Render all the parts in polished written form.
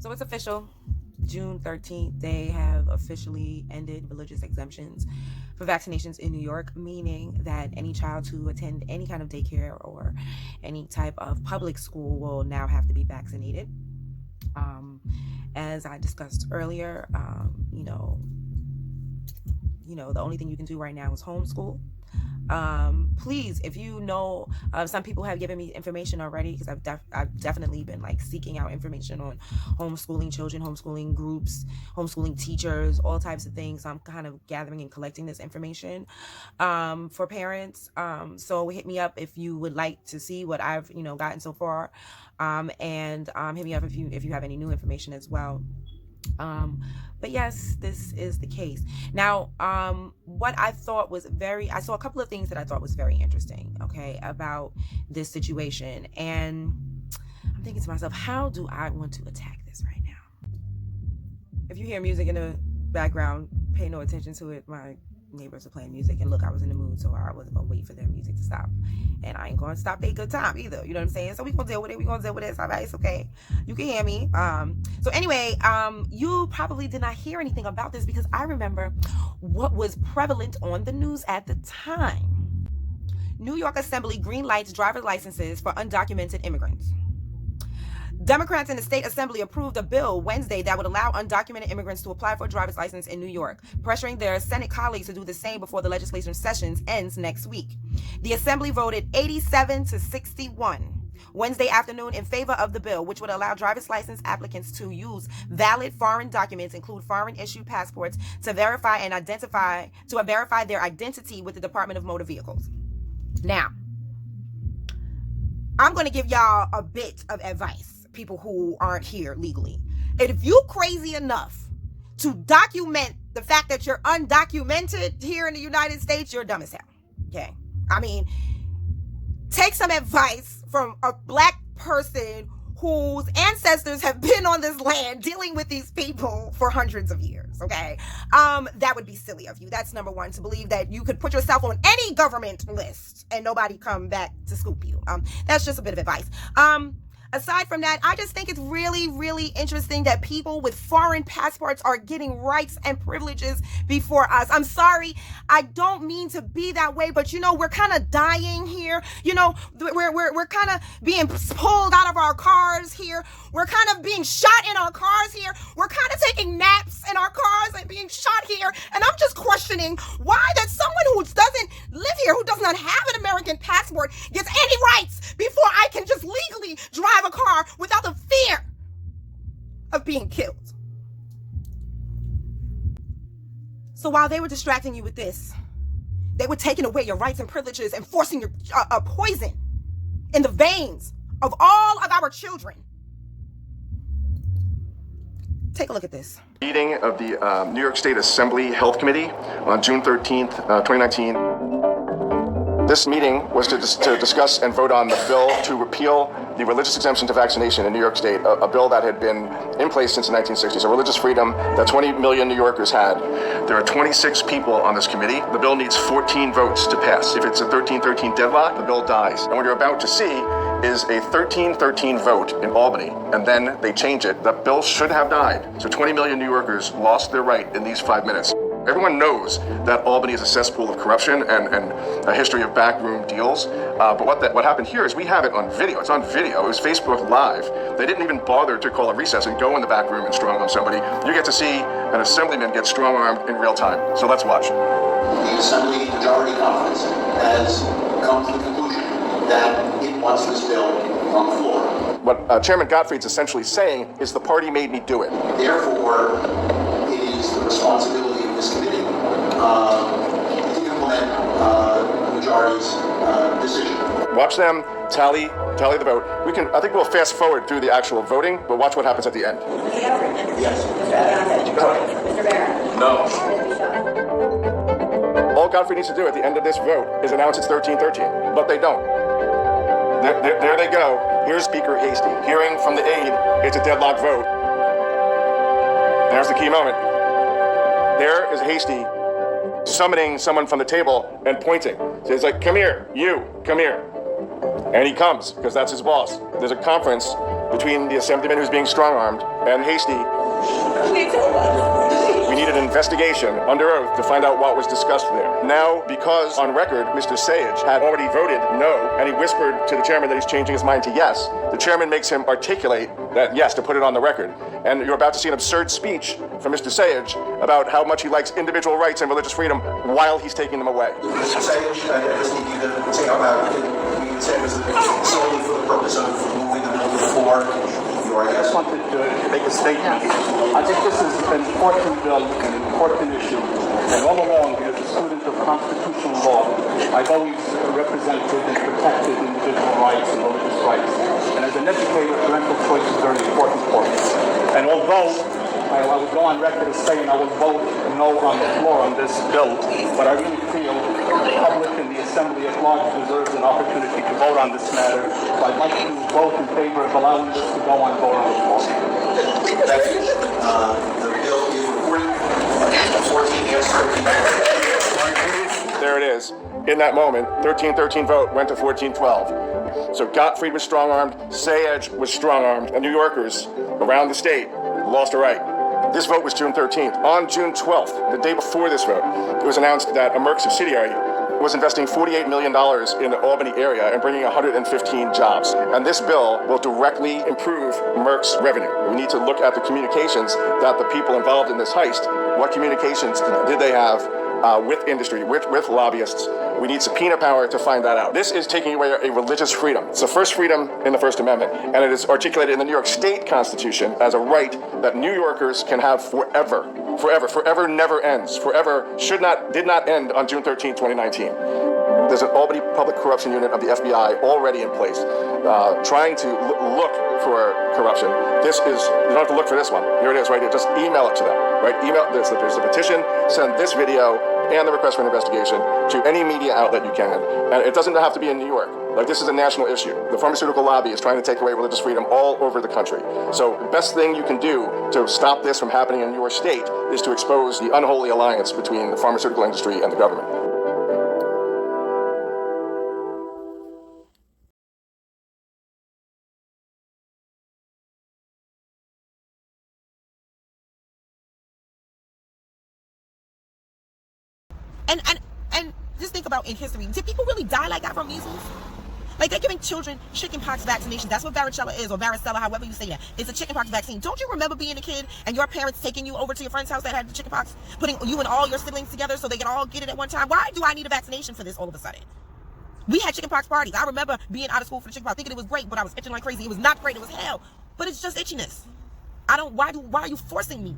So it's official. June 13th, they have officially ended religious exemptions for vaccinations in New York, meaning that any child to attend any kind of daycare or any type of public school will now have to be vaccinated. As I discussed earlier, the only thing you can do right now is homeschool. Please, if you know, some people have given me information already, because I've definitely been seeking out information on homeschooling children, homeschooling groups, homeschooling teachers, all types of things. So I'm kind of gathering and collecting this information for parents. So hit me up if you would like to see what I've gotten so far, and hit me up if you have any new information as well. But yes, this is the case. Now, what I thought was I saw a couple of things that I thought was very interesting, okay, about this situation. And I'm thinking to myself, how do I want to attack this right now? If you hear music in the background, pay no attention to it. My neighbors are playing music, and look, I was in the mood, so I wasn't gonna wait for their music to stop, and I ain't gonna stop their good time either, you know what I'm saying? So we gonna deal with it. It's all right, it's okay, you can hear me. So anyway, you probably did not hear anything about this, because I remember what was prevalent on the news at the time. New York Assembly green lights driver's licenses for undocumented immigrants. Democrats in the state assembly approved a bill Wednesday that would allow undocumented immigrants to apply for a driver's license in New York, pressuring their Senate colleagues to do the same before the legislative session ends next week. The assembly voted 87-61 Wednesday afternoon in favor of the bill, which would allow driver's license applicants to use valid foreign documents, include foreign-issued passports, to verify their identity with the Department of Motor Vehicles. Now, I'm going to give y'all a bit of advice, people who aren't here legally. And if you crazy enough to document the fact that you're undocumented here in the United States, you're dumb as hell. Okay? I mean, take some advice from a black person whose ancestors have been on this land dealing with these people for hundreds of years, okay? That would be silly of you. That's number one, to believe that you could put yourself on any government list and nobody come back to scoop you. That's just a bit of advice. Aside from that, I just think it's really, really interesting that people with foreign passports are getting rights and privileges before us. I'm sorry, I don't mean to be that way, but we're kind of dying here. We're kind of being pulled out of our cars here. We're kind of being shot in our cars here. We're kind of taking naps in our cars and being shot here. And I'm just questioning why that someone who doesn't live here, who does not have an American passport, gets any rights before I can just legally drive a car without the fear of being killed. So while they were distracting you with this, they were taking away your rights and privileges and forcing your poison in the veins of all of our children. Take a look at this. Meeting of the New York State Assembly Health Committee on June 13th, 2019. This meeting was to discuss and vote on the bill to repeal the religious exemption to vaccination in New York State, a bill that had been in place since the 1960s, a religious freedom that 20 million New Yorkers had. There are 26 people on this committee. The bill needs 14 votes to pass. If it's a 13-13 deadlock, the bill dies. And what you're about to see is a 13-13 vote in Albany, and then they change it. The bill should have died. So 20 million New Yorkers lost their right in these 5 minutes. Everyone knows that Albany is a cesspool of corruption and a history of backroom deals. But what happened here is we have it on video. It's on video. It was Facebook Live. They didn't even bother to call a recess and go in the back room and strong-arm somebody. You get to see an assemblyman get strong-armed in real time. So let's watch. The Assembly Majority Conference has come to the conclusion that it wants this bill on the floor. What Chairman Gottfried's essentially saying is the party made me do it. Therefore, it is the responsibility of this committee to implement the majority's decision. Watch them tally the vote. I think we'll fast forward through the actual voting, but watch what happens at the end. Yes. Mr. Barron. No. All Gottfried needs to do at the end of this vote is announce it's 13-13, but they don't. There they go. Here's Speaker Hasty. Hearing from the aide, it's a deadlock vote. There's the key moment. There is Hasty summoning someone from the table and pointing. So it's like, come here, you, come here. And he comes, because that's his boss. There's a conference between the assemblyman who's being strong-armed and Hasty. We need an investigation under oath to find out what was discussed there. Now, because on record, Mr. Sage had already voted no, and he whispered to the chairman that he's changing his mind to yes, the chairman makes him articulate that yes, to put it on the record. And you're about to see an absurd speech from Mr. Sage about how much he likes individual rights and religious freedom while he's taking them away. Mr. Sage, I just need you to say out loud. We can say it was solely for the purpose of moving the bill to the floor. I just wanted to make a statement. I think this is an important bill, an important issue. And all along, as a student of constitutional law, I've always represented and protected individual rights and religious rights. And as an educator, parental choice is very important for me. And although I would go on record as saying I will vote no on the floor on this bill, but I really feel the public and the Assembly at large deserves an opportunity to vote on this matter. So I'd like to vote in favor of allowing this to go on vote on the floor. Thank you. The bill is reported. 14 yes, 13 There it is. In that moment, 13-13 vote went to 14-12. So Gottfried was strong-armed, Sage was strong-armed, and New Yorkers around the state lost a right. This vote was June 13th. On June 12th, the day before this vote, it was announced that a Merck subsidiary was investing $48 million in the Albany area and bringing 115 jobs. And this bill will directly improve Merck's revenue. We need to look at the communications that the people involved in this heist, what communications did they have with industry, with lobbyists. We need subpoena power to find that out. This is taking away a religious freedom. It's the first freedom in the First Amendment, and it is articulated in the New York State Constitution as a right that New Yorkers can have forever. Forever never ends. Forever did not end on June 13, 2019. There's an Albany Public Corruption Unit of the FBI already in place, trying to look for corruption. This is, you don't have to look for this one. Here it is right here. Just email it to them, right? There's a petition, send this video and the request for an investigation to any media outlet you can. And it doesn't have to be in New York. Like, this is a national issue. The pharmaceutical lobby is trying to take away religious freedom all over the country. So the best thing you can do to stop this from happening in your state is to expose the unholy alliance between the pharmaceutical industry and the government. And just think about in history, did people really die like that from measles? Like, they're giving children chickenpox vaccination. That's what varicella is, or varicella, however you say that. It's a chickenpox vaccine. Don't you remember being a kid and your parents taking you over to your friend's house that had the chickenpox, putting you and all your siblings together so they can all get it at one time? Why do I need a vaccination for this all of a sudden? We had chickenpox parties. I remember being out of school for the chickenpox, thinking it was great, but I was itching like crazy. It was not great. It was hell. But it's just itchiness. Why are you forcing me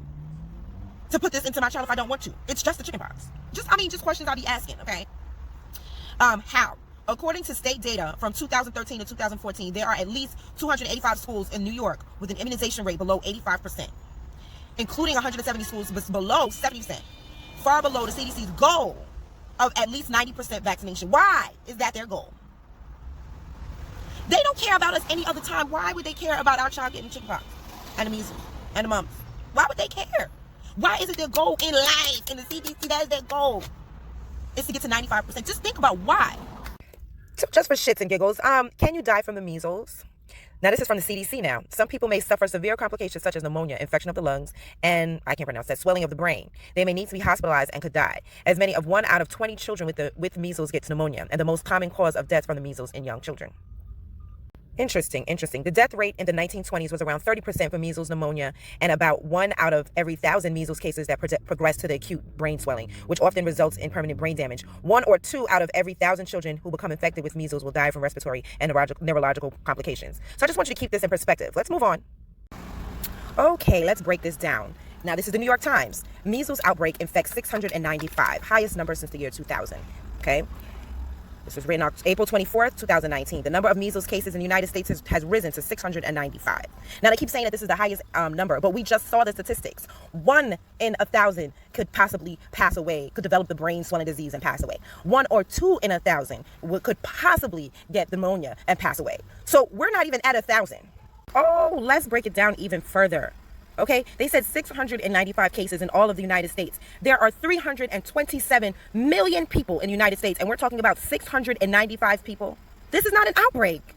to put this into my child if I don't want to? It's just the chickenpox. Just questions I'll be asking, okay? How? According to state data from 2013 to 2014, there are at least 285 schools in New York with an immunization rate below 85%, including 170 schools below 70%, far below the CDC's goal of at least 90% vaccination. Why is that their goal? They don't care about us any other time. Why would they care about our child getting chickenpox and the measles and the mumps? Why would they care? Why is it their goal in life? In the CDC, that is their goal. Is to get to 95%. Just think about why. So just for shits and giggles, can you die from the measles? Now, this is from the CDC now. Some people may suffer severe complications such as pneumonia, infection of the lungs, and I can't pronounce that, swelling of the brain. They may need to be hospitalized and could die. As many of 1 out of 20 children with measles gets pneumonia, and the most common cause of death from the measles in young children. Interesting. The death rate in the 1920s was around 30% for measles pneumonia, and about 1 out of every 1,000 measles cases that progress to the acute brain swelling, which often results in permanent brain damage. 1 or 2 out of every 1,000 children who become infected with measles will die from respiratory and neurological complications. So I just want you to keep this in perspective. Let's move on. Okay, let's break this down. Now, this is the New York Times. Measles outbreak infects 695, highest number since the year 2000. Okay. This was written on April 24th, 2019. The number of measles cases in the United States has risen to 695. Now, they keep saying that this is the highest number, but we just saw the statistics. 1 in 1,000 could possibly pass away, could develop the brain swelling disease and pass away. 1 or 2 in 1,000 could possibly get pneumonia and pass away. So we're not even at 1,000. Oh, let's break it down even further. Okay, they said 695 cases in all of the United States. There are 327 million people in the United States, and we're talking about 695 people. This is not an outbreak.